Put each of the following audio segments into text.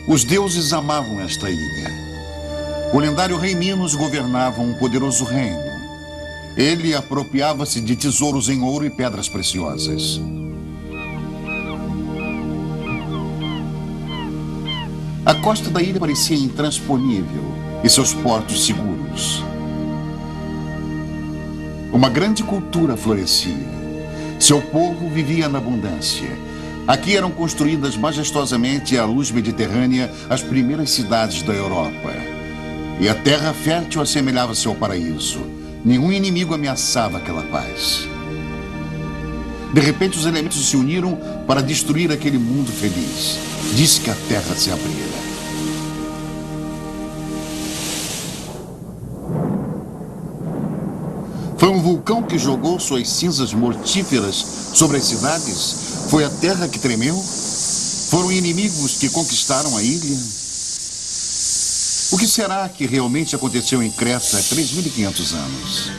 Os deuses amavam esta ilha. O lendário rei Minos governava um poderoso reino. Ele apropriava-se de tesouros em ouro e pedras preciosas. A costa da ilha parecia intransponível e seus portos seguros. Uma grande cultura florescia. Seu povo vivia na abundância. Aqui eram construídas majestosamente à luz mediterrânea as primeiras cidades da Europa. E a terra fértil assemelhava-se ao paraíso. Nenhum inimigo ameaçava aquela paz. De repente, os elementos se uniram para destruir aquele mundo feliz. Disse que a terra se abrira. Foi um vulcão que jogou suas cinzas mortíferas sobre as cidades? Foi a terra que tremeu? Foram inimigos que conquistaram a ilha? O que será que realmente aconteceu em Creta há 3.500 anos?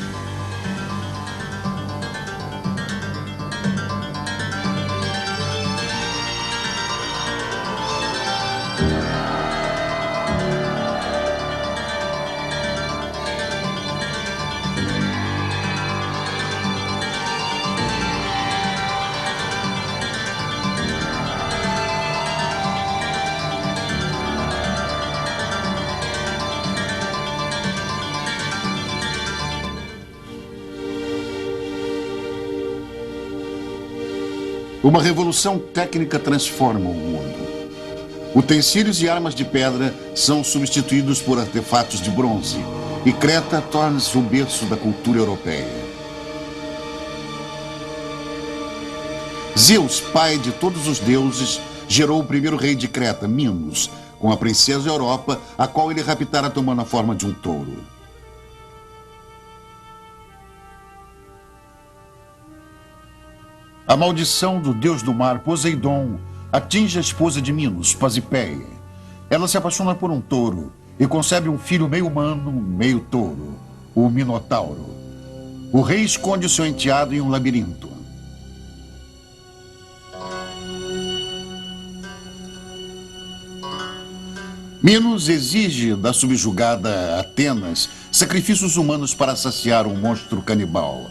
Uma revolução técnica transforma o mundo. Utensílios e armas de pedra são substituídos por artefatos de bronze, e Creta torna-se o berço da cultura europeia. Zeus, pai de todos os deuses, gerou o primeiro rei de Creta, Minos, com a princesa Europa, a qual ele raptara tomando a forma de um touro. A maldição do deus do mar, Poseidon, atinge a esposa de Minos, Pasipéia. Ela se apaixona por um touro e concebe um filho meio humano, meio touro, o Minotauro. O rei esconde seu enteado em um labirinto. Minos exige da subjugada Atenas sacrifícios humanos para saciar um monstro canibal.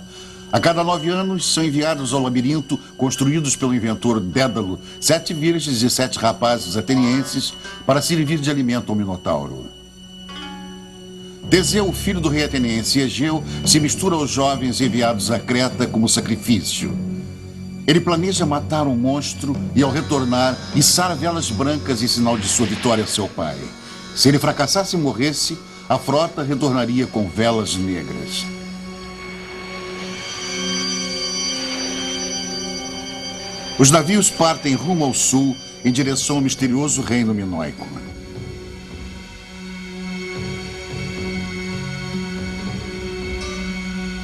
A cada 9 anos são enviados ao labirinto, construídos pelo inventor Dédalo, 7 virgens e 7 rapazes atenienses para servir de alimento ao Minotauro. Teseu, filho do rei ateniense Egeu, se mistura aos jovens enviados a Creta como sacrifício. Ele planeja matar um monstro e, ao retornar, içar velas brancas em sinal de sua vitória a seu pai. Se ele fracassasse e morresse, a frota retornaria com velas negras. Os navios partem rumo ao sul, em direção ao misterioso reino minoico.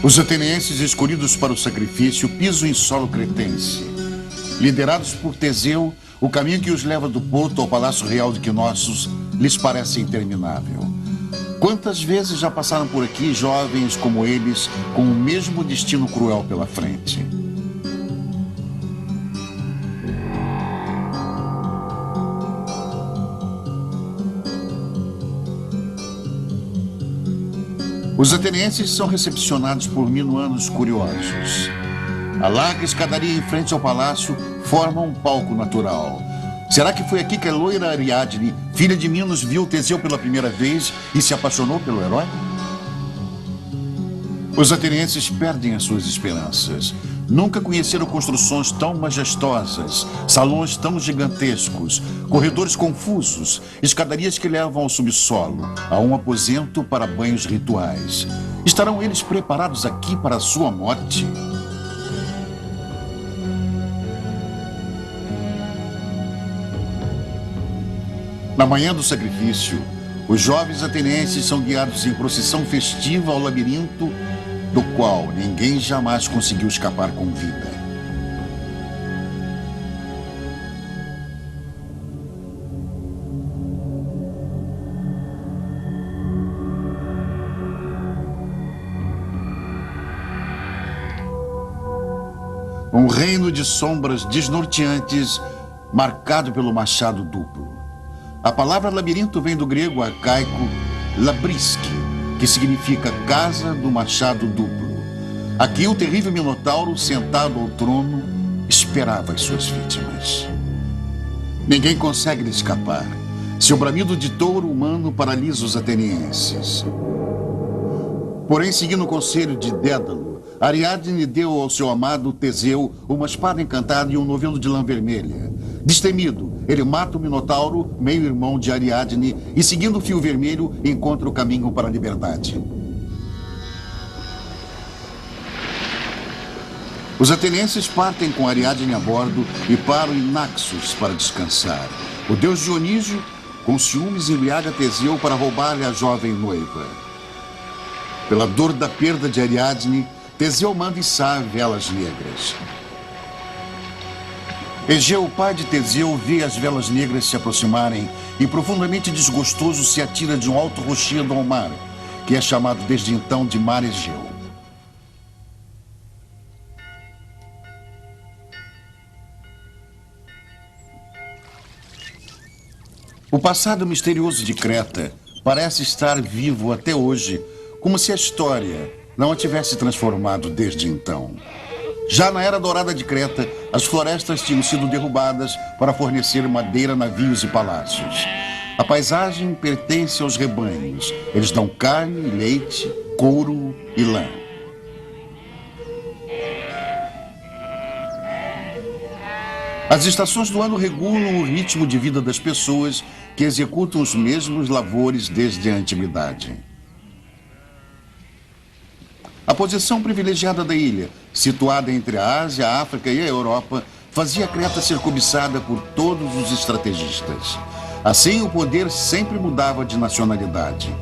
Os atenienses escolhidos para o sacrifício pisam em solo cretense. Liderados por Teseu, o caminho que os leva do porto ao palácio real de Knossos lhes parece interminável. Quantas vezes já passaram por aqui jovens como eles, com o mesmo destino cruel pela frente? Os atenienses são recepcionados por minuanos curiosos. A larga escadaria em frente ao palácio forma um palco natural. Será que foi aqui que a loira Ariadne, filha de Minos, viu Teseu pela primeira vez e se apaixonou pelo herói? Os atenienses perdem as suas esperanças. Nunca conheceram construções tão majestosas, salões tão gigantescos, corredores confusos, escadarias que levam ao subsolo, a um aposento para banhos rituais. Estarão eles preparados aqui para a sua morte? Na manhã do sacrifício, os jovens atenienses são guiados em procissão festiva ao labirinto, do qual ninguém jamais conseguiu escapar com vida. Um reino de sombras desnorteantes, marcado pelo machado duplo. A palavra labirinto vem do grego arcaico labriske, que significa casa do machado duplo. Aqui o terrível Minotauro, sentado ao trono, esperava as suas vítimas. Ninguém consegue lhe escapar. Seu bramido de touro humano paralisa os atenienses. Porém, seguindo o conselho de Dédalo, Ariadne deu ao seu amado Teseu uma espada encantada e um novelo de lã vermelha. Destemido, ele mata o Minotauro, meio-irmão de Ariadne, e seguindo o fio vermelho, encontra o caminho para a liberdade. Os atenienses partem com Ariadne a bordo e param em Naxos para descansar. O deus Dionísio, com ciúmes, embriaga Teseu para roubar-lhe a jovem noiva. Pela dor da perda de Ariadne, Teseu manda içar velas negras. Egeu, o pai de Teseu, vê as velas negras se aproximarem e, profundamente desgostoso, se atira de um alto rochedo ao mar, que é chamado desde então de Mar Egeu. O passado misterioso de Creta parece estar vivo até hoje, como se a história não a tivesse transformado desde então. Já na Era Dourada de Creta, as florestas tinham sido derrubadas para fornecer madeira, navios e palácios. A paisagem pertence aos rebanhos. Eles dão carne, leite, couro e lã. As estações do ano regulam o ritmo de vida das pessoas que executam os mesmos labores desde a antiguidade. A posição privilegiada da ilha, situada entre a Ásia, a África e a Europa, fazia Creta ser cobiçada por todos os estrategistas. Assim, o poder sempre mudava de nacionalidade.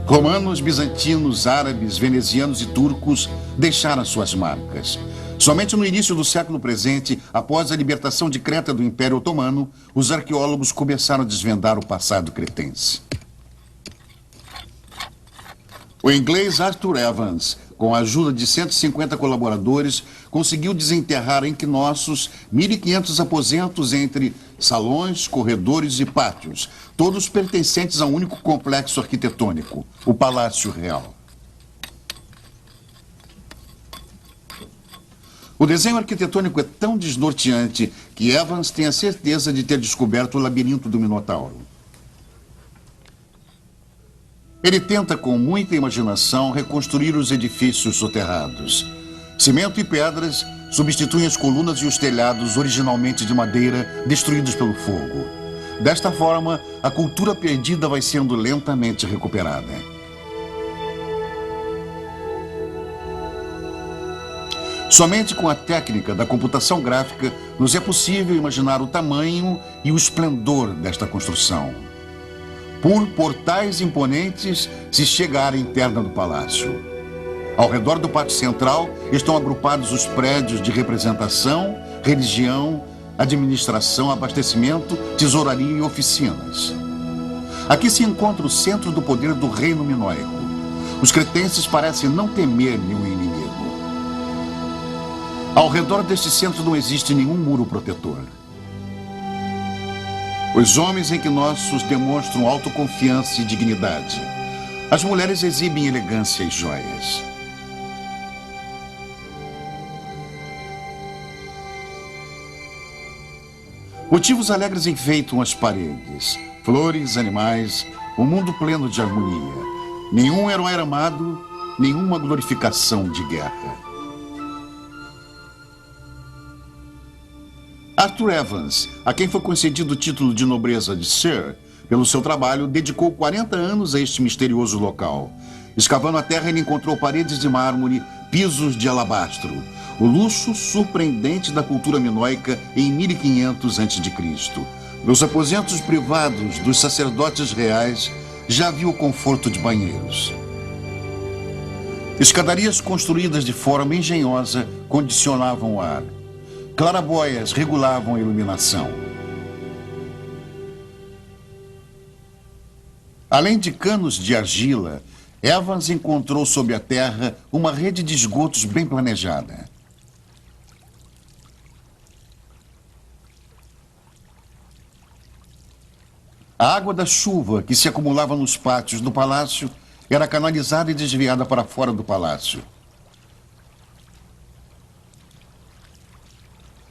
Romanos, bizantinos, árabes, venezianos e turcos deixaram suas marcas. Somente no início do século presente, após a libertação de Creta do Império Otomano, os arqueólogos começaram a desvendar o passado cretense. O inglês Arthur Evans, com a ajuda de 150 colaboradores, conseguiu desenterrar em Knossos 1.500 aposentos entre salões, corredores e pátios, todos pertencentes a um único complexo arquitetônico, o Palácio Real. O desenho arquitetônico é tão desnorteante que Evans tem a certeza de ter descoberto o labirinto do Minotauro. Ele tenta, com muita imaginação, reconstruir os edifícios soterrados. Cimento e pedras substituem as colunas e os telhados originalmente de madeira destruídos pelo fogo. Desta forma, a cultura perdida vai sendo lentamente recuperada. Somente com a técnica da computação gráfica nos é possível imaginar o tamanho e o esplendor desta construção. Por portais imponentes se chega à área interna do palácio. Ao redor do pátio central estão agrupados os prédios de representação, religião, administração, abastecimento, tesouraria e oficinas. Aqui se encontra o centro do poder do reino minoico. Os cretenses parecem não temer nenhum inimigo. Ao redor deste centro não existe nenhum muro protetor. Os homens em Knossos demonstram autoconfiança e dignidade. As mulheres exibem elegância e joias. Motivos alegres enfeitam as paredes. Flores, animais, um mundo pleno de harmonia. Nenhum herói armado, nenhuma glorificação de guerra. Arthur Evans, a quem foi concedido o título de nobreza de Sir, pelo seu trabalho, dedicou 40 anos a este misterioso local. Escavando a terra, ele encontrou paredes de mármore, pisos de alabastro, o luxo surpreendente da cultura minoica em 1500 a.C. Nos aposentos privados dos sacerdotes reais, já havia o conforto de banheiros. Escadarias construídas de forma engenhosa condicionavam o ar. Claraboias regulavam a iluminação. Além de canos de argila, Evans encontrou sob a terra uma rede de esgotos bem planejada. A água da chuva que se acumulava nos pátios do palácio era canalizada e desviada para fora do palácio.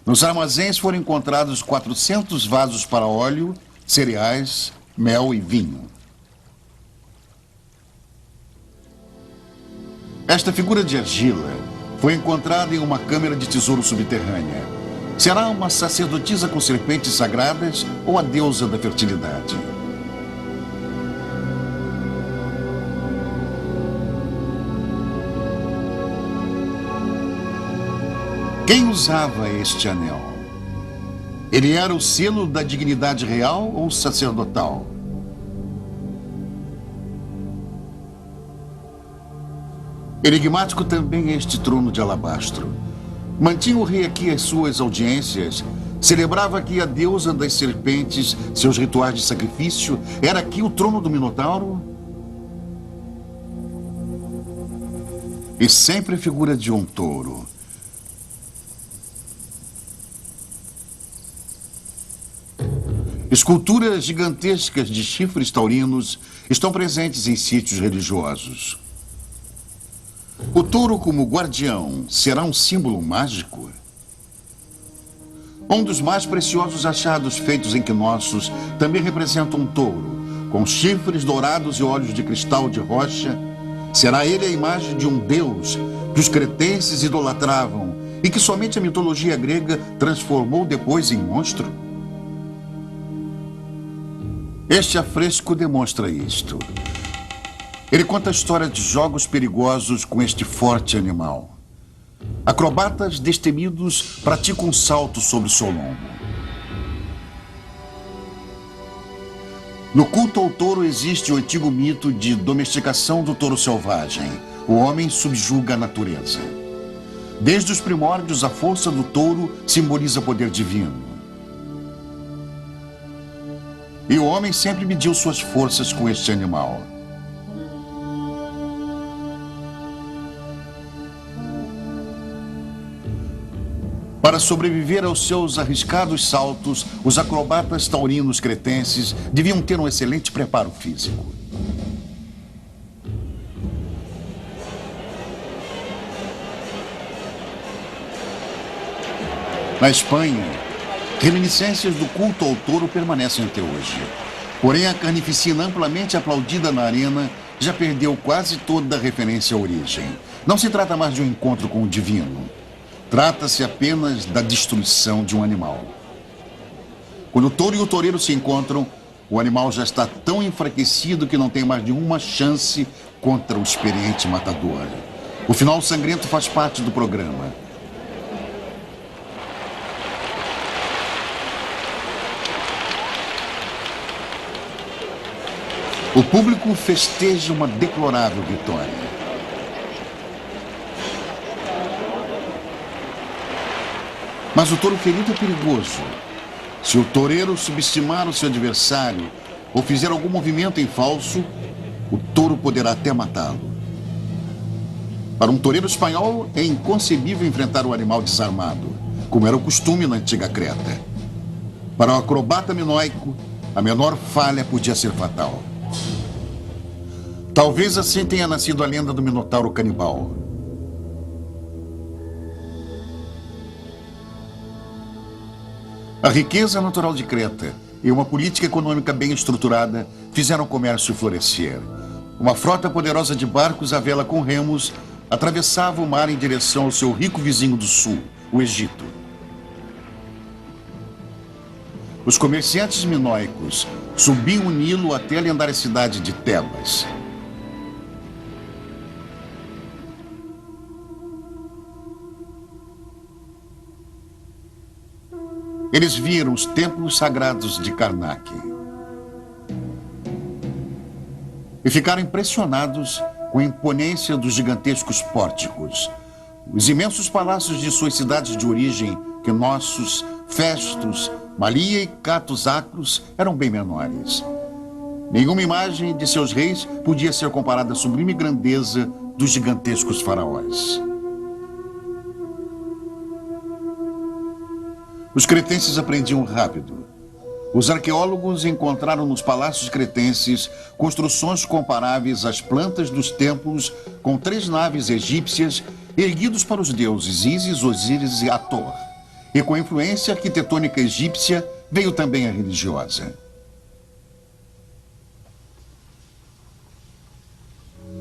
Nos armazéns foram encontrados 400 vasos para óleo, cereais, mel e vinho. Esta figura de argila foi encontrada em uma câmara de tesouro subterrânea. Será uma sacerdotisa com serpentes sagradas ou a deusa da fertilidade? Quem usava este anel? Ele era o selo da dignidade real ou sacerdotal? Enigmático também é este trono de alabastro. Mantinha o rei aqui as suas audiências, celebrava aqui a deusa das serpentes, seus rituais de sacrifício. Era aqui o trono do Minotauro? E sempre a figura de um touro. Esculturas gigantescas de chifres taurinos estão presentes em sítios religiosos. O touro como guardião será um símbolo mágico? Um dos mais preciosos achados feitos em Knossos também representa um touro, com chifres dourados e olhos de cristal de rocha. Será ele a imagem de um deus que os cretenses idolatravam e que somente a mitologia grega transformou depois em monstro? Este afresco demonstra isto. Ele conta a história de jogos perigosos com este forte animal. Acrobatas destemidos praticam um salto sobre o seu lombo. No culto ao touro existe o antigo mito de domesticação do touro selvagem. O homem subjuga a natureza. Desde os primórdios, a força do touro simboliza poder divino. E o homem sempre mediu suas forças com este animal. Para sobreviver aos seus arriscados saltos, os acrobatas taurinos cretenses deviam ter um excelente preparo físico. Na Espanha, reminiscências do culto ao touro permanecem até hoje. Porém, a carnificina amplamente aplaudida na arena já perdeu quase toda a referência à origem. Não se trata mais de um encontro com o divino. Trata-se apenas da destruição de um animal. Quando o touro e o toureiro se encontram, o animal já está tão enfraquecido que não tem mais nenhuma chance contra o experiente matador. O final sangrento faz parte do programa. O público festeja uma deplorável vitória. Mas o touro ferido é perigoso. Se o toureiro subestimar o seu adversário ou fizer algum movimento em falso, o touro poderá até matá-lo. Para um toureiro espanhol, é inconcebível enfrentar o animal desarmado, como era o costume na antiga Creta. Para o acrobata minoico, a menor falha podia ser fatal. Talvez assim tenha nascido a lenda do Minotauro canibal. A riqueza natural de Creta e uma política econômica bem estruturada fizeram o comércio florescer. Uma frota poderosa de barcos à vela com remos atravessava o mar em direção ao seu rico vizinho do sul, o Egito. Os comerciantes minoicos subiam o Nilo até a lendária cidade de Tebas. Eles viram os templos sagrados de Karnak e ficaram impressionados com a imponência dos gigantescos pórticos. Os imensos palácios de suas cidades de origem, Knossos, Festos, Malia e Catos Acros, eram bem menores. Nenhuma imagem de seus reis podia ser comparada à sublime grandeza dos gigantescos faraós. Os cretenses aprendiam rápido. Os arqueólogos encontraram nos palácios cretenses construções comparáveis às plantas dos templos com 3 naves egípcias erguidos para os deuses Ísis, Osíris e Hathor. E com a influência arquitetônica egípcia veio também a religiosa.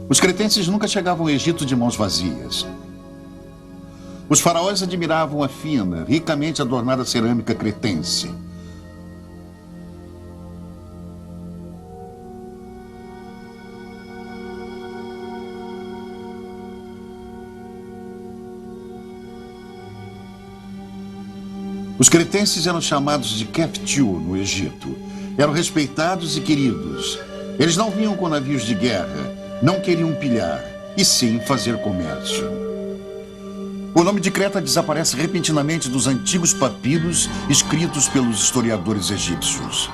Os cretenses nunca chegavam ao Egito de mãos vazias. Os faraós admiravam a fina, ricamente adornada cerâmica cretense. Os cretenses eram chamados de Keftiu no Egito. Eram respeitados e queridos. Eles não vinham com navios de guerra, não queriam pilhar, e sim fazer comércio. O nome de Creta desaparece repentinamente dos antigos papiros escritos pelos historiadores egípcios.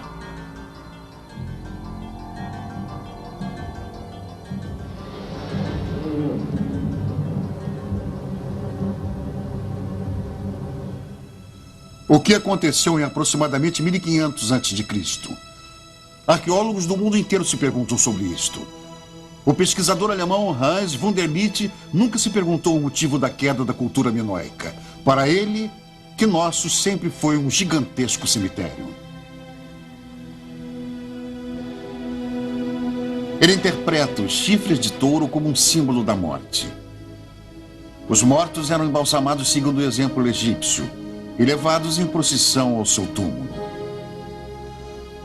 O que aconteceu em aproximadamente 1500 a.C.? Arqueólogos do mundo inteiro se perguntam sobre isto. O pesquisador alemão Hans Wunderlich nunca se perguntou o motivo da queda da cultura minoica. Para ele, Knossos sempre foi um gigantesco cemitério. Ele interpreta os chifres de touro como um símbolo da morte. Os mortos eram embalsamados segundo o exemplo egípcio e levados em procissão ao seu túmulo.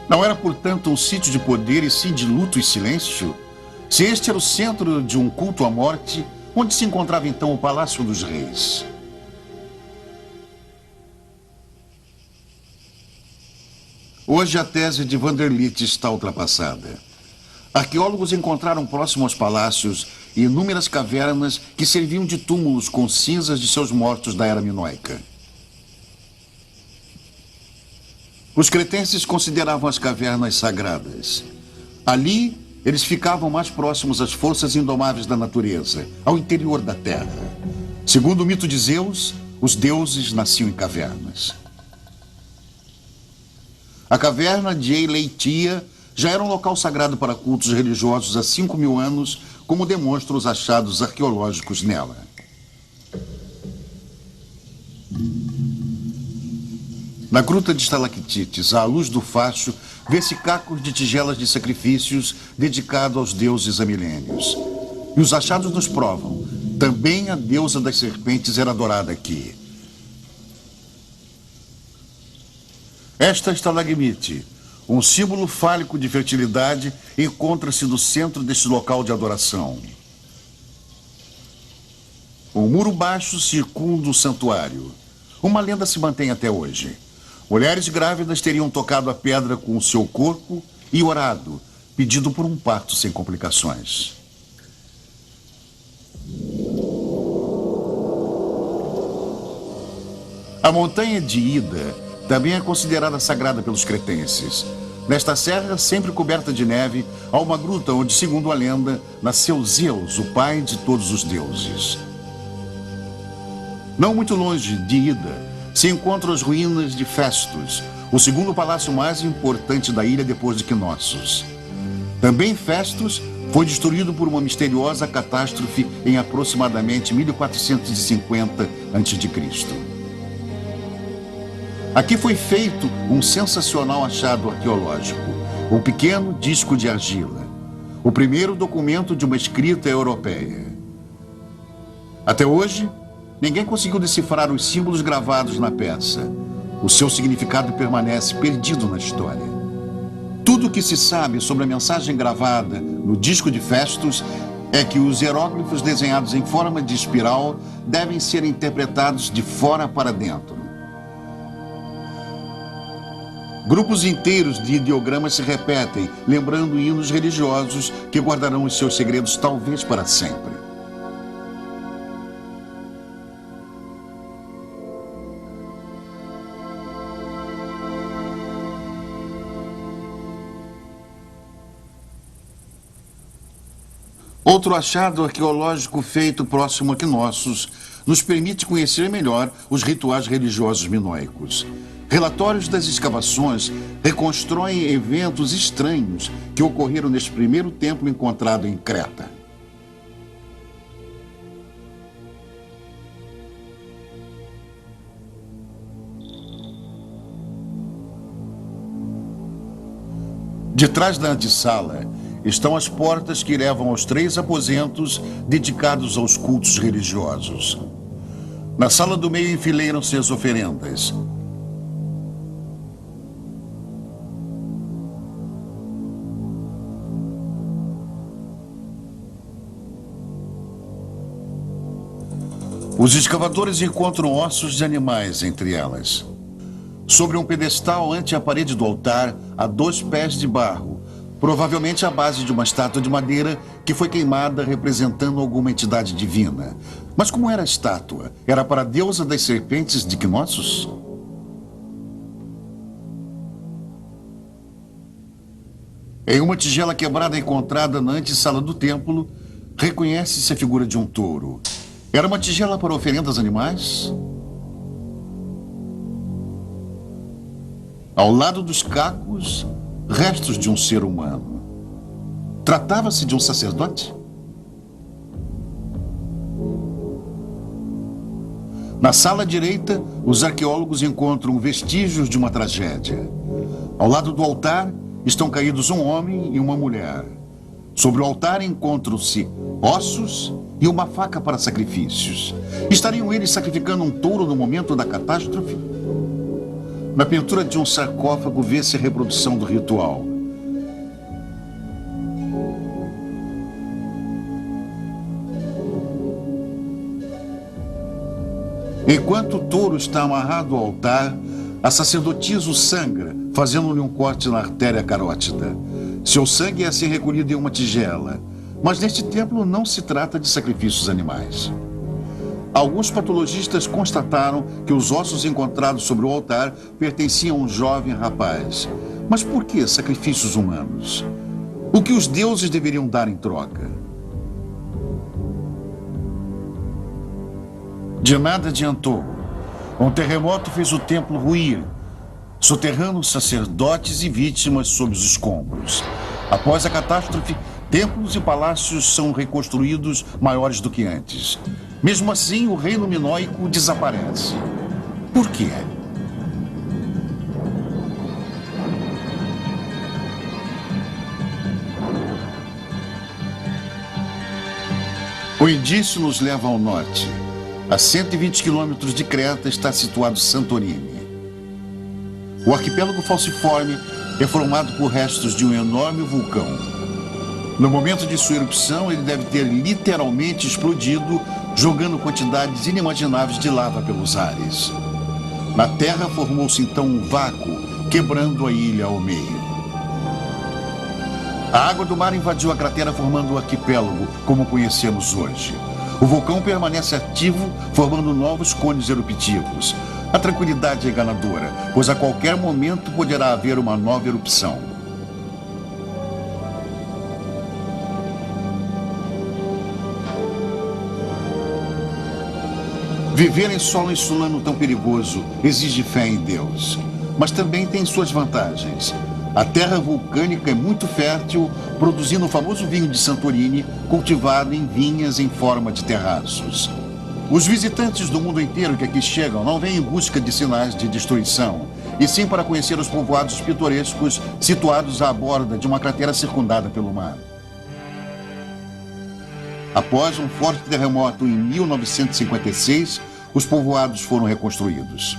Não era, portanto, um sítio de poder e sim de luto e silêncio? Se este era o centro de um culto à morte, onde se encontrava então o Palácio dos Reis? Hoje a tese de Wunderlich está ultrapassada. Arqueólogos encontraram próximo aos palácios inúmeras cavernas que serviam de túmulos com cinzas de seus mortos da era minoica. Os cretenses consideravam as cavernas sagradas. Ali, eles ficavam mais próximos às forças indomáveis da natureza, ao interior da terra. Segundo o mito de Zeus, os deuses nasciam em cavernas. A caverna de Eileitia já era um local sagrado para cultos religiosos há 5.000 anos, como demonstram os achados arqueológicos nela. Na gruta de estalactites, à luz do facho, vê-se cacos de tigelas de sacrifícios dedicados aos deuses há milênios. E os achados nos provam, também a deusa das serpentes era adorada aqui. Esta estalagmite, um símbolo fálico de fertilidade, encontra-se no centro deste local de adoração. Um muro baixo circunda o santuário. Uma lenda se mantém até hoje. Mulheres grávidas teriam tocado a pedra com o seu corpo e orado, pedindo por um parto sem complicações. A montanha de Ida também é considerada sagrada pelos cretenses. Nesta serra, sempre coberta de neve, há uma gruta onde, segundo a lenda, nasceu Zeus, o pai de todos os deuses. Não muito longe de Ida, se encontram as ruínas de Festus, o segundo palácio mais importante da ilha depois de Knossos. Também Festus foi destruído por uma misteriosa catástrofe em aproximadamente 1450 a.C. Aqui foi feito um sensacional achado arqueológico, um pequeno disco de argila, o primeiro documento de uma escrita europeia. Até hoje, ninguém conseguiu decifrar os símbolos gravados na peça. O seu significado permanece perdido na história. Tudo o que se sabe sobre a mensagem gravada no disco de Festus é que os hieróglifos desenhados em forma de espiral devem ser interpretados de fora para dentro. Grupos inteiros de ideogramas se repetem, lembrando hinos religiosos que guardarão os seus segredos talvez para sempre. Outro achado arqueológico feito próximo a Knossos nos permite conhecer melhor os rituais religiosos minoicos. Relatórios das escavações reconstroem eventos estranhos que ocorreram neste primeiro templo encontrado em Creta. De trás da antessala estão as portas que levam aos 3 aposentos dedicados aos cultos religiosos. Na sala do meio enfileiram-se as oferendas. Os escavadores encontram ossos de animais entre elas. Sobre um pedestal ante a parede do altar, há 2 pés de barro, provavelmente a base de uma estátua de madeira que foi queimada representando alguma entidade divina. Mas como era a estátua? Era para a deusa das serpentes de Knossos? Em uma tigela quebrada encontrada na antessala do templo, reconhece-se a figura de um touro. Era uma tigela para oferendas animais? Ao lado dos cacos, restos de um ser humano. Tratava-se de um sacerdote? Na sala direita, os arqueólogos encontram vestígios de uma tragédia. Ao lado do altar, estão caídos um homem e uma mulher. Sobre o altar encontram-se ossos e uma faca para sacrifícios. Estariam eles sacrificando um touro no momento da catástrofe? Na pintura de um sarcófago vê-se a reprodução do ritual. Enquanto o touro está amarrado ao altar, a sacerdotisa o sangra, fazendo-lhe um corte na artéria carótida. Seu sangue é assim recolhido em uma tigela. Mas neste templo não se trata de sacrifícios animais. Alguns patologistas constataram que os ossos encontrados sobre o altar pertenciam a um jovem rapaz. Mas por que sacrifícios humanos? O que os deuses deveriam dar em troca? De nada adiantou. Um terremoto fez o templo ruir, soterrando sacerdotes e vítimas sob os escombros. Após a catástrofe, templos e palácios são reconstruídos maiores do que antes. Mesmo assim, o reino minoico desaparece. Por quê? O indício nos leva ao norte. A 120 quilômetros de Creta está situado Santorini. O arquipélago falciforme é formado por restos de um enorme vulcão. No momento de sua erupção, ele deve ter literalmente explodido, jogando quantidades inimagináveis de lava pelos ares. Na Terra formou-se então um vácuo, quebrando a ilha ao meio. A água do mar invadiu a cratera, formando o arquipélago, como conhecemos hoje. O vulcão permanece ativo, formando novos cones eruptivos. A tranquilidade é enganadora, pois a qualquer momento poderá haver uma nova erupção. Viver em solo insulano tão perigoso exige fé em Deus, mas também tem suas vantagens. A terra vulcânica é muito fértil, produzindo o famoso vinho de Santorini, cultivado em vinhas em forma de terraços. Os visitantes do mundo inteiro que aqui chegam não vêm em busca de sinais de destruição, e sim para conhecer os povoados pitorescos situados à borda de uma cratera circundada pelo mar. Após um forte terremoto em 1956, os povoados foram reconstruídos.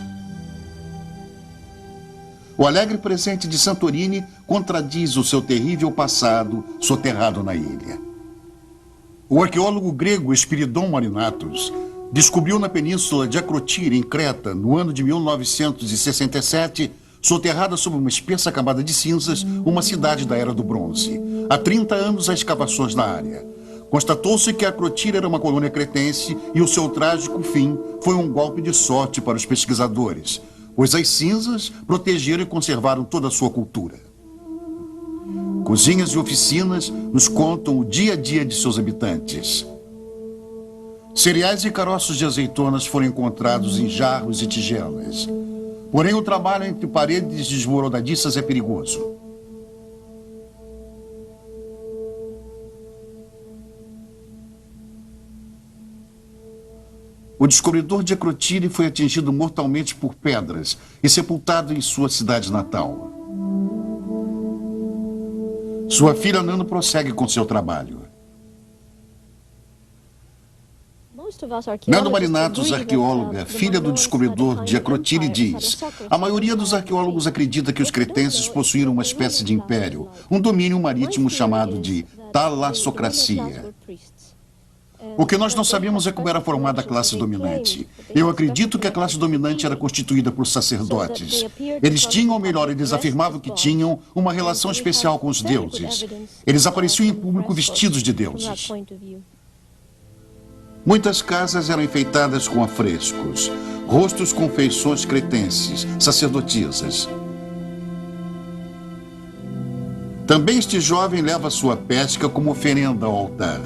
O alegre presente de Santorini contradiz o seu terrível passado soterrado na ilha. O arqueólogo grego Espiridon Marinatos descobriu na península de Acrotira, em Creta, no ano de 1967, soterrada sob uma espessa camada de cinzas, uma cidade da Era do Bronze. Há 30 anos há escavações na área. Constatou-se que Acrotira era uma colônia cretense e o seu trágico fim foi um golpe de sorte para os pesquisadores, pois as cinzas protegeram e conservaram toda a sua cultura. Cozinhas e oficinas nos contam o dia a dia de seus habitantes. Cereais e caroços de azeitonas foram encontrados em jarros e tigelas. Porém, o trabalho entre paredes desmoronadiças é perigoso. O descobridor de Akrotiri foi atingido mortalmente por pedras e sepultado em sua cidade natal. Sua filha Nano prossegue com seu trabalho. Nano Marinatos, arqueóloga, filha do descobridor de Akrotiri, diz: a maioria dos arqueólogos acredita que os cretenses possuíram uma espécie de império, um domínio marítimo chamado de talassocracia. O que nós não sabemos é como era formada a classe dominante. Eu acredito que a classe dominante era constituída por sacerdotes. Eles tinham, ou melhor, eles afirmavam que tinham uma relação especial com os deuses. Eles apareciam em público vestidos de deuses. Muitas casas eram enfeitadas com afrescos, rostos com feições cretenses, sacerdotisas. Também este jovem leva sua pesca como oferenda ao altar.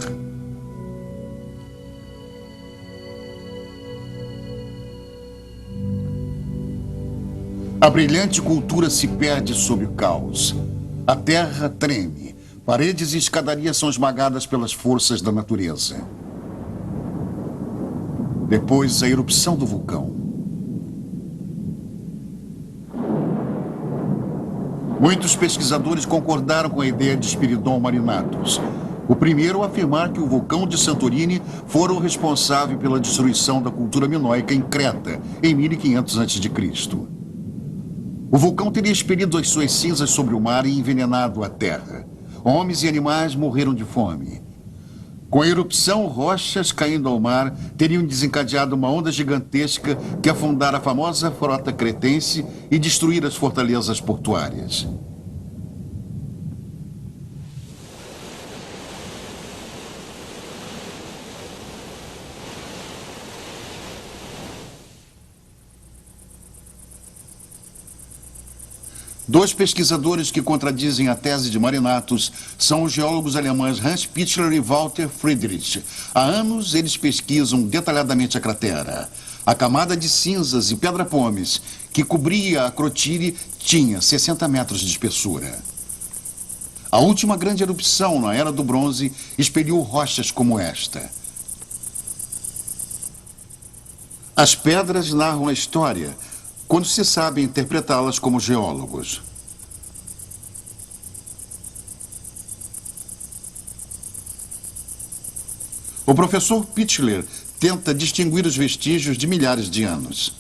A brilhante cultura se perde sob o caos. A terra treme. Paredes e escadarias são esmagadas pelas forças da natureza. Depois, a erupção do vulcão. Muitos pesquisadores concordaram com a ideia de Spiridon Marinatus. O primeiro a afirmar que o vulcão de Santorini fora o responsável pela destruição da cultura minoica em Creta, em 1500 a.C. O vulcão teria expelido as suas cinzas sobre o mar e envenenado a terra. Homens e animais morreram de fome. Com a erupção, rochas caindo ao mar teriam desencadeado uma onda gigantesca que afundara a famosa frota cretense e destruir as fortalezas portuárias. Dois pesquisadores que contradizem a tese de Marinatus são os geólogos alemães Hans Pichler e Walter Friedrich. Há anos, eles pesquisam detalhadamente a cratera. A camada de cinzas e pedra-pomes que cobria a Akrotiri tinha 60 metros de espessura. A última grande erupção na Era do Bronze expeliu rochas como esta. As pedras narram a história quando se sabe interpretá-las como geólogos. O professor Pichler tenta distinguir os vestígios de milhares de anos.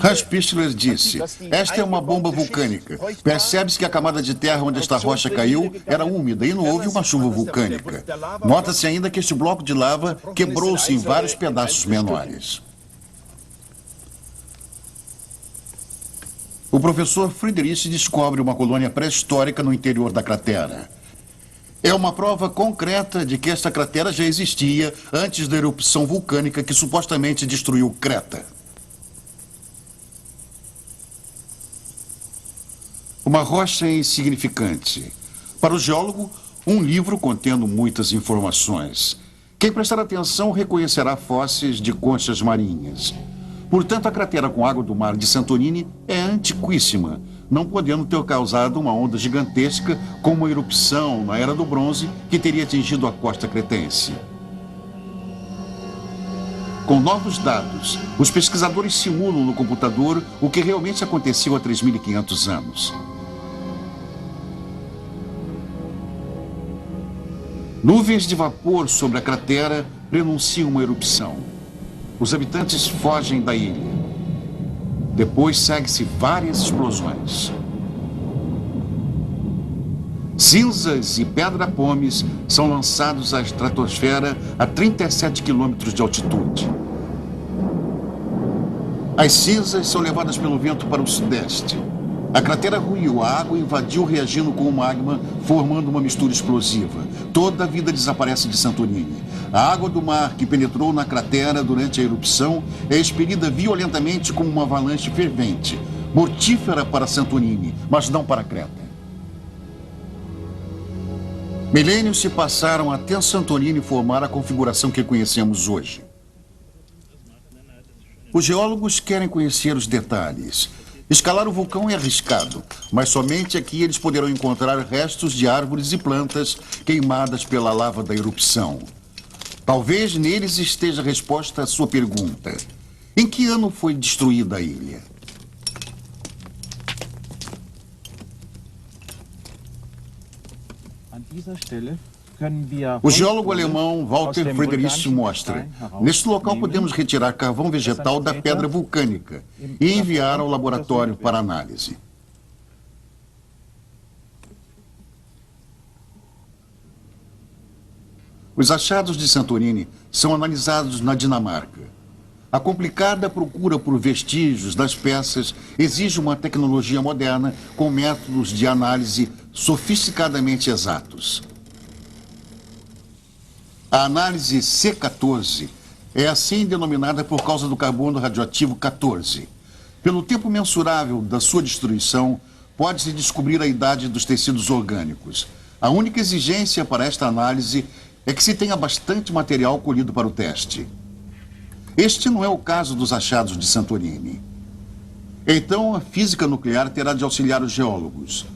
Hans Pichler disse: esta é uma bomba vulcânica. Percebe-se que a camada de terra onde esta rocha caiu era úmida e não houve uma chuva vulcânica. Nota-se ainda que este bloco de lava quebrou-se em vários pedaços menores. O professor Friedrich descobre uma colônia pré-histórica no interior da cratera. É uma prova concreta de que esta cratera já existia antes da erupção vulcânica que supostamente destruiu Creta. Uma rocha insignificante. Para o geólogo, um livro contendo muitas informações. Quem prestar atenção reconhecerá fósseis de conchas marinhas. Portanto, a cratera com água do mar de Santorini é antiquíssima, não podendo ter causado uma onda gigantesca como uma erupção na Era do Bronze que teria atingido a costa cretense. Com novos dados, os pesquisadores simulam no computador o que realmente aconteceu há 3.500 anos. Nuvens de vapor sobre a cratera prenunciam uma erupção. Os habitantes fogem da ilha. Depois segue-se várias explosões. Cinzas e pedra-pomes são lançados à estratosfera a 37 quilômetros de altitude. As cinzas são levadas pelo vento para o sudeste. A cratera ruiu, a água invadiu reagindo com o magma, formando uma mistura explosiva. Toda a vida desaparece de Santorini. A água do mar que penetrou na cratera durante a erupção é expelida violentamente como uma avalanche fervente, mortífera para Santorini, mas não para Creta. Milênios se passaram até Santorini formar a configuração que conhecemos hoje. Os geólogos querem conhecer os detalhes. Escalar o vulcão é arriscado, mas somente aqui eles poderão encontrar restos de árvores e plantas queimadas pela lava da erupção. Talvez neles esteja a resposta à sua pergunta. Em que ano foi destruída a ilha? O geólogo alemão Walter Friedrich mostra: neste local podemos retirar carvão vegetal da pedra vulcânica e enviar ao laboratório para análise. Os achados de Santorini são analisados na Dinamarca. A complicada procura por vestígios das peças exige uma tecnologia moderna com métodos de análise sofisticadamente exatos. A análise C14 é assim denominada por causa do carbono radioativo 14. Pelo tempo mensurável da sua destruição, pode-se descobrir a idade dos tecidos orgânicos. A única exigência para esta análise é que se tenha bastante material colhido para o teste. Este não é o caso dos achados de Santorini. Então, a física nuclear terá de auxiliar os geólogos.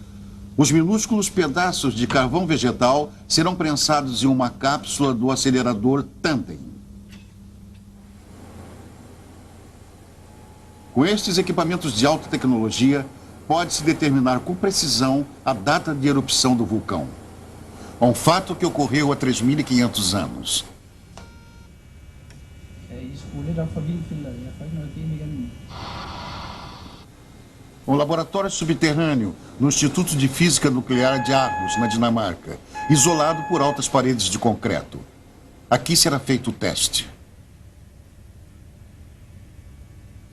Os minúsculos pedaços de carvão vegetal serão prensados em uma cápsula do acelerador Tandem. Com estes equipamentos de alta tecnologia, pode-se determinar com precisão a data de erupção do vulcão. Um fato que ocorreu há 3.500 anos. Um laboratório subterrâneo no Instituto de Física Nuclear de Aarhus, na Dinamarca, isolado por altas paredes de concreto. Aqui será feito o teste.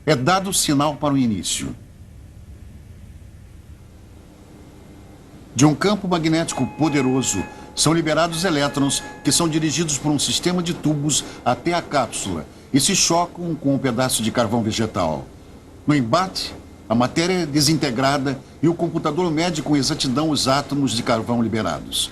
É dado o sinal para o início. De um campo magnético poderoso, são liberados elétrons que são dirigidos por um sistema de tubos até a cápsula e se chocam com um pedaço de carvão vegetal. No embate, a matéria é desintegrada e o computador mede com exatidão os átomos de carvão liberados.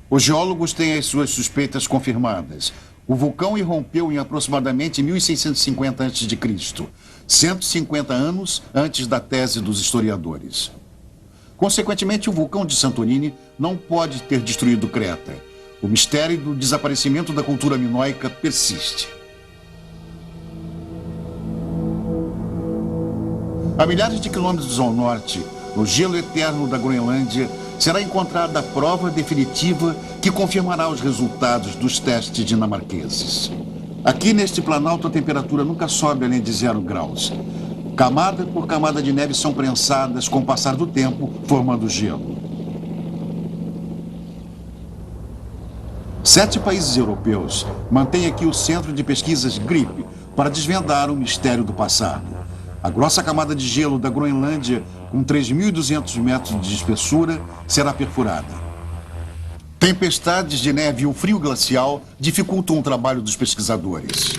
Os geólogos têm as suas suspeitas confirmadas. O vulcão irrompeu em aproximadamente 1650 a.C., 150 anos antes da tese dos historiadores. Consequentemente, o vulcão de Santorini não pode ter destruído Creta. O mistério do desaparecimento da cultura minoica persiste. A milhares de quilômetros ao norte, no gelo eterno da Groenlândia, será encontrada a prova definitiva que confirmará os resultados dos testes dinamarqueses. Aqui neste planalto a temperatura nunca sobe além de 0 graus. Camada por camada de neve são prensadas com o passar do tempo, formando gelo. 7 países europeus mantêm aqui o Centro de Pesquisas GRIP para desvendar o mistério do passado. A grossa camada de gelo da Groenlândia, com 3.200 metros de espessura, será perfurada. Tempestades de neve e o frio glacial dificultam o trabalho dos pesquisadores.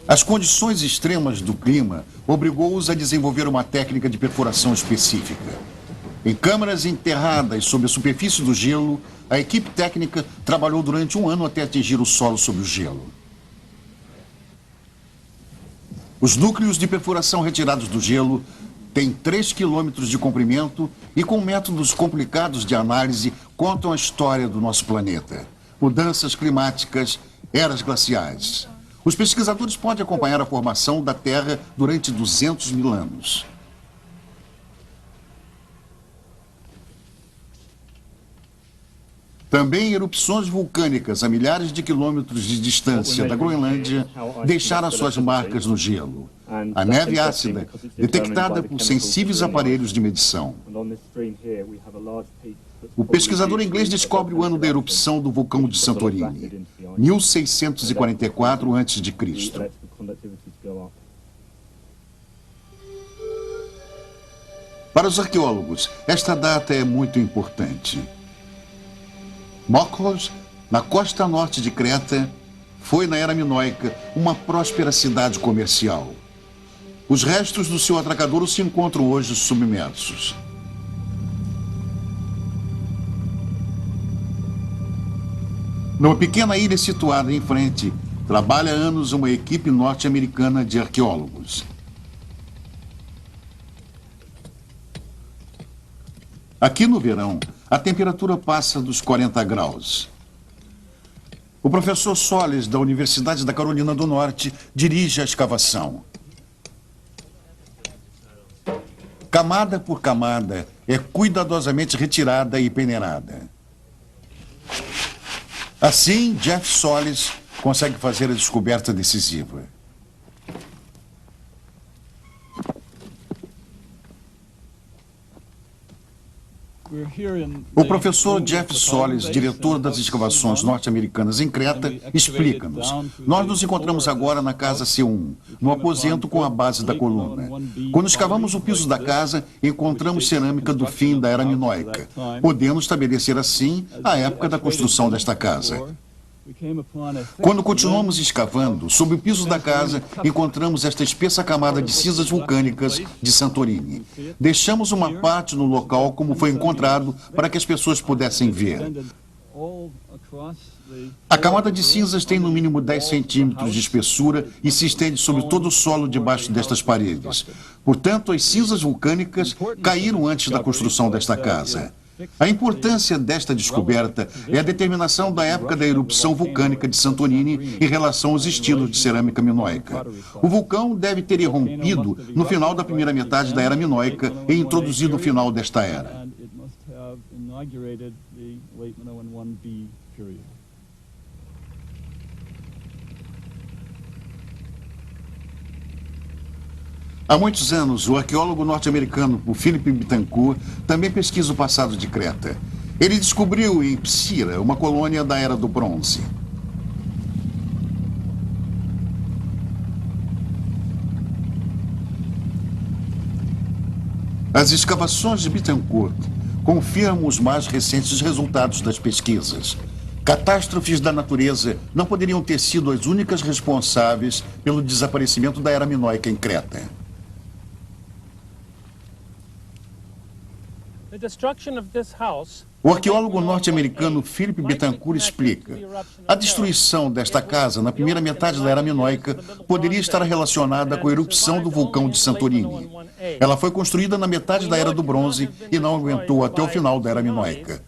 As condições extremas do clima obrigou-os a desenvolver uma técnica de perfuração específica. Em câmaras enterradas sob a superfície do gelo, a equipe técnica trabalhou durante 1 ano até atingir o solo sob o gelo. Os núcleos de perfuração retirados do gelo têm 3 quilômetros de comprimento e, com métodos complicados de análise, contam a história do nosso planeta. Mudanças climáticas, eras glaciais. Os pesquisadores podem acompanhar a formação da Terra durante 200 mil anos. Também erupções vulcânicas a milhares de quilômetros de distância da Groenlândia deixaram suas marcas no gelo. A neve ácida, detectada por sensíveis aparelhos de medição. O pesquisador inglês descobre o ano da erupção do vulcão de Santorini, 1644 a.C. Para os arqueólogos, esta data é muito importante. Mokros, na costa norte de Creta, foi, na era minoica, uma próspera cidade comercial. Os restos do seu atracadouro se encontram hoje submersos. Numa pequena ilha situada em frente, trabalha há anos uma equipe norte-americana de arqueólogos. Aqui no verão, a temperatura passa dos 40 graus. O professor Solis, da Universidade da Carolina do Norte, dirige a escavação. Camada por camada, é cuidadosamente retirada e peneirada. Assim, Jeff Solis consegue fazer a descoberta decisiva. O professor Jeff Solis, diretor das escavações norte-americanas em Creta, explica-nos. Nós nos encontramos agora na casa C1, no aposento com a base da coluna. Quando escavamos o piso da casa, encontramos cerâmica do fim da Era Minoica. Podemos estabelecer assim a época da construção desta casa. Quando continuamos escavando, sob o piso da casa, encontramos esta espessa camada de cinzas vulcânicas de Santorini. Deixamos uma parte no local como foi encontrado para que as pessoas pudessem ver. A camada de cinzas tem no mínimo 10 centímetros de espessura e se estende sobre todo o solo debaixo destas paredes. Portanto, as cinzas vulcânicas caíram antes da construção desta casa. A importância desta descoberta é a determinação da época da erupção vulcânica de Santorini em relação aos estilos de cerâmica minoica. O vulcão deve ter irrompido no final da primeira metade da Era Minoica e introduzido o final desta era. Há muitos anos, o arqueólogo norte-americano Philip Betancourt também pesquisa o passado de Creta. Ele descobriu em Psira uma colônia da Era do Bronze. As escavações de Betancourt confirmam os mais recentes resultados das pesquisas. Catástrofes da natureza não poderiam ter sido as únicas responsáveis pelo desaparecimento da Era Minoica em Creta. O arqueólogo norte-americano Philip Betancourt explica: a destruição desta casa na primeira metade da Era Minoica poderia estar relacionada com a erupção do vulcão de Santorini. Ela foi construída na metade da Era do Bronze e não aguentou até o final da Era Minoica.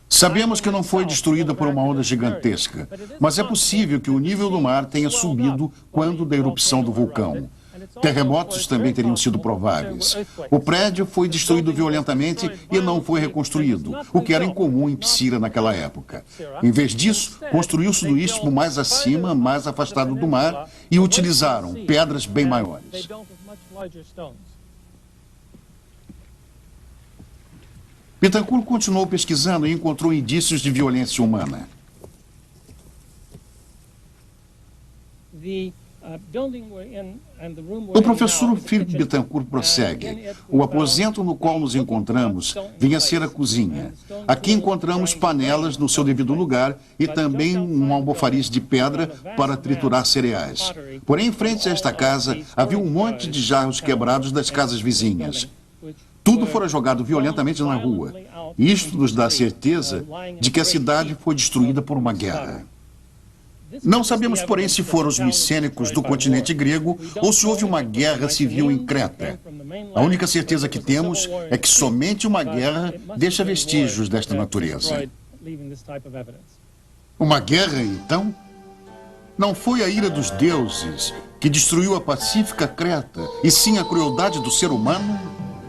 Sabemos que não foi destruída por uma onda gigantesca, mas é possível que o nível do mar tenha subido quando da erupção do vulcão. Terremotos também teriam sido prováveis. O prédio foi destruído violentamente e não foi reconstruído, o que era incomum em Psira naquela época. Em vez disso, construiu-se no istmo mais acima, mais afastado do mar, e utilizaram pedras bem maiores. Betancourt continuou pesquisando e encontrou indícios de violência humana. O professor Philip Betancourt prossegue. O aposento no qual nos encontramos vinha a ser a cozinha. Aqui encontramos panelas no seu devido lugar e também um almofariz de pedra para triturar cereais. Porém, em frente a esta casa, havia um monte de jarros quebrados das casas vizinhas. Tudo fora jogado violentamente na rua. Isto nos dá a certeza de que a cidade foi destruída por uma guerra. Não sabemos, porém, se foram os micênicos do continente grego ou se houve uma guerra civil em Creta. A única certeza que temos é que somente uma guerra deixa vestígios desta natureza. Uma guerra, então? Não foi a ira dos deuses que destruiu a pacífica Creta, e sim a crueldade do ser humano?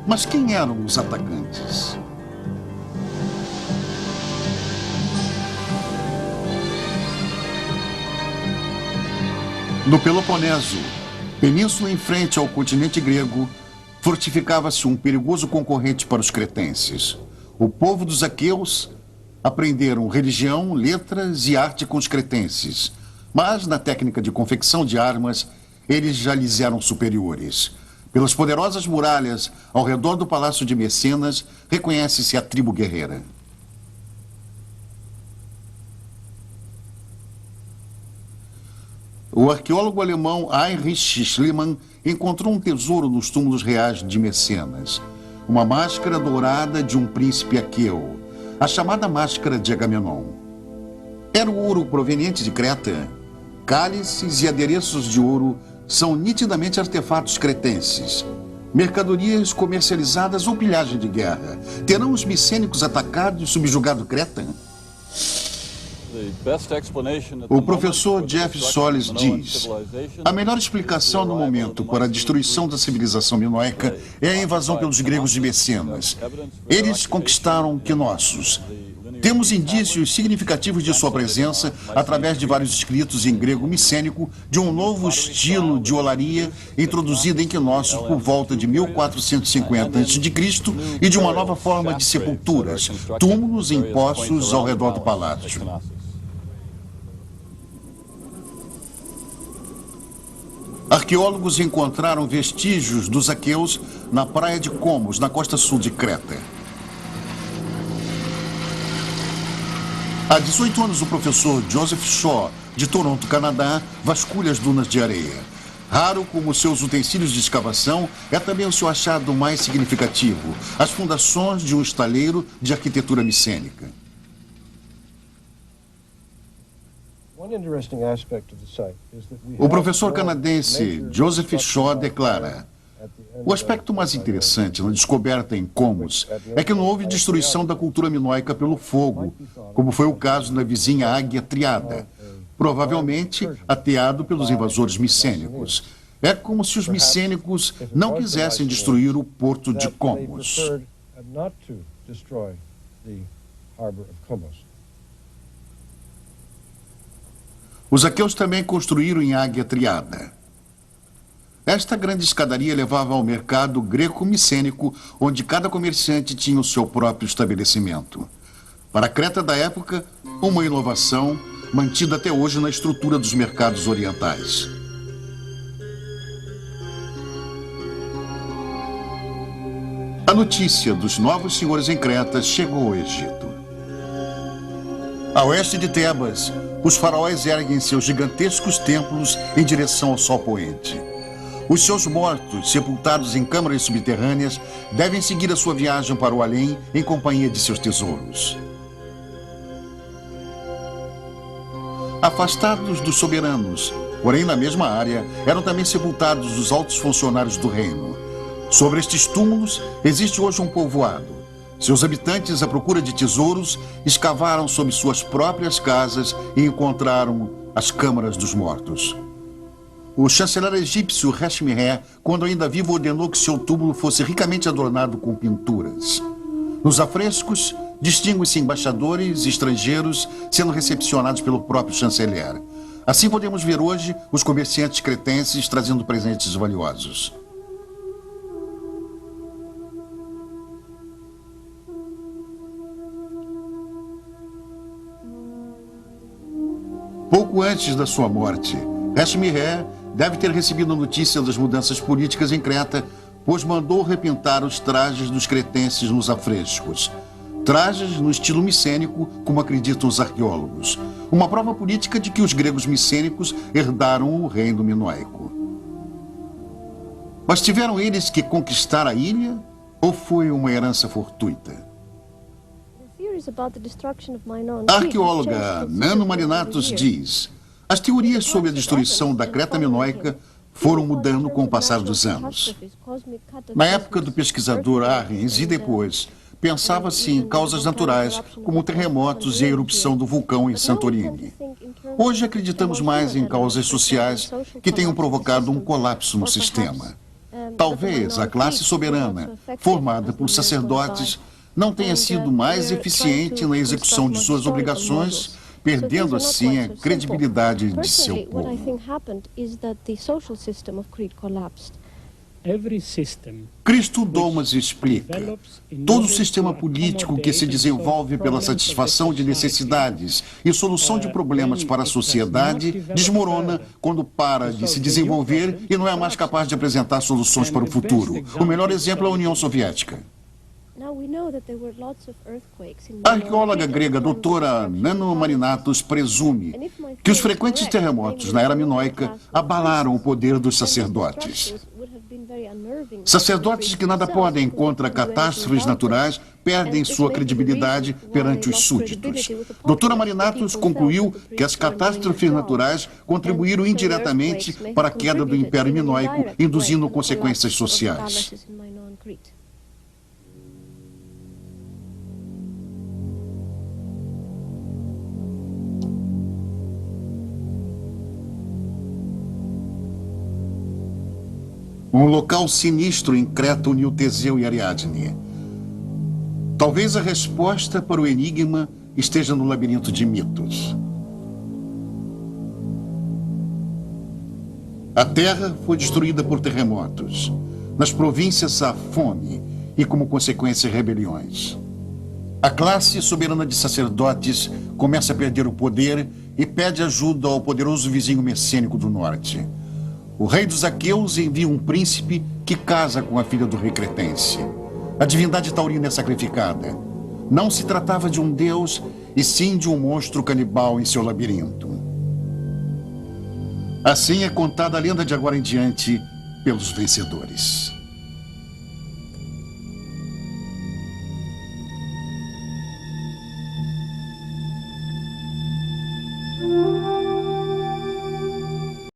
Mas quem eram os atacantes? No Peloponeso, península em frente ao continente grego, fortificava-se um perigoso concorrente para os cretenses. O povo dos aqueus aprenderam religião, letras e arte com os cretenses, mas na técnica de confecção de armas, eles já lhes eram superiores. Pelas poderosas muralhas ao redor do palácio de Mecenas, reconhece-se a tribo guerreira. O arqueólogo alemão Heinrich Schliemann encontrou um tesouro nos túmulos reais de Mecenas. Uma máscara dourada de um príncipe aqueu, a chamada máscara de Agamenon. Era o ouro proveniente de Creta? Cálices e adereços de ouro são nitidamente artefatos cretenses. Mercadorias comercializadas ou pilhagem de guerra. Terão os micênicos atacado e subjugado Creta? O professor Jeff Solis diz: a melhor explicação no momento para a destruição da civilização minoica é a invasão pelos gregos de Mecenas. Eles conquistaram Knossos. Temos indícios significativos de sua presença através de vários escritos em grego micênico de um novo estilo de olaria introduzido em Knossos por volta de 1450 a.C. e de uma nova forma de sepulturas, túmulos em poços ao redor do palácio. Arqueólogos encontraram vestígios dos aqueus na praia de Comos, na costa sul de Creta. Há 18 anos, o professor Joseph Shaw, de Toronto, Canadá, vasculha as dunas de areia. Raro como seus utensílios de escavação, é também o seu achado mais significativo: as fundações de um estaleiro de arquitetura micênica. O professor canadense Joseph Shaw declara: o aspecto mais interessante na descoberta em Comos é que não houve destruição da cultura minoica pelo fogo, como foi o caso na vizinha Águia Triada, provavelmente ateado pelos invasores micênicos. É como se os micênicos não quisessem destruir o porto de Comos. Os aqueus também construíram em Águia Triada. Esta grande escadaria levava ao mercado greco-micênico, onde cada comerciante tinha o seu próprio estabelecimento. Para a Creta da época, uma inovação mantida até hoje na estrutura dos mercados orientais. A notícia dos novos senhores em Creta chegou ao Egito. A oeste de Tebas, os faraós erguem seus gigantescos templos em direção ao sol poente. Os seus mortos, sepultados em câmaras subterrâneas, devem seguir a sua viagem para o além em companhia de seus tesouros. Afastados dos soberanos, porém na mesma área, eram também sepultados os altos funcionários do reino. Sobre estes túmulos existe hoje um povoado. Seus habitantes, à procura de tesouros, escavaram sob suas próprias casas e encontraram as câmaras dos mortos. O chanceler egípcio Hashmi-Re, quando ainda vivo, ordenou que seu túmulo fosse ricamente adornado com pinturas. Nos afrescos, distinguem-se embaixadores estrangeiros sendo recepcionados pelo próprio chanceler. Assim podemos ver hoje os comerciantes cretenses trazendo presentes valiosos. Pouco antes da sua morte, Hashmi-Re deve ter recebido a notícia das mudanças políticas em Creta, pois mandou repintar os trajes dos cretenses nos afrescos. Trajes no estilo micênico, como acreditam os arqueólogos. Uma prova política de que os gregos micênicos herdaram o reino minoico. Mas tiveram eles que conquistar a ilha, ou foi uma herança fortuita? A arqueóloga Nano Marinatos diz: as teorias sobre a destruição da Creta minoica foram mudando com o passar dos anos. Na época do pesquisador Arens e depois, pensava-se em causas naturais, como terremotos e a erupção do vulcão em Santorini. Hoje acreditamos mais em causas sociais que tenham provocado um colapso no sistema. Talvez a classe soberana, formada por sacerdotes, não tenha sido mais eficiente na execução de suas obrigações, perdendo assim a credibilidade de seu povo. Cristo Domas explica: todo sistema político que se desenvolve pela satisfação de necessidades e solução de problemas para a sociedade desmorona quando para de se desenvolver e não é mais capaz de apresentar soluções para o futuro. O melhor exemplo é a União Soviética. A arqueóloga grega doutora Nano Marinatos presume que os frequentes terremotos na era minoica abalaram o poder dos sacerdotes. Sacerdotes que nada podem contra catástrofes naturais perdem sua credibilidade perante os súditos. Doutora Marinatos concluiu que as catástrofes naturais contribuíram indiretamente para a queda do Império Minoico, induzindo consequências sociais. Um local sinistro em Creta uniu Teseu e Ariadne. Talvez a resposta para o enigma esteja no labirinto de mitos. A terra foi destruída por terremotos. Nas províncias há fome e, como consequência, rebeliões. A classe soberana de sacerdotes começa a perder o poder e pede ajuda ao poderoso vizinho messênico do norte. O rei dos aqueus envia um príncipe que casa com a filha do rei cretense. A divindade taurina é sacrificada. Não se tratava de um deus, e sim de um monstro canibal em seu labirinto. Assim é contada a lenda de agora em diante pelos vencedores.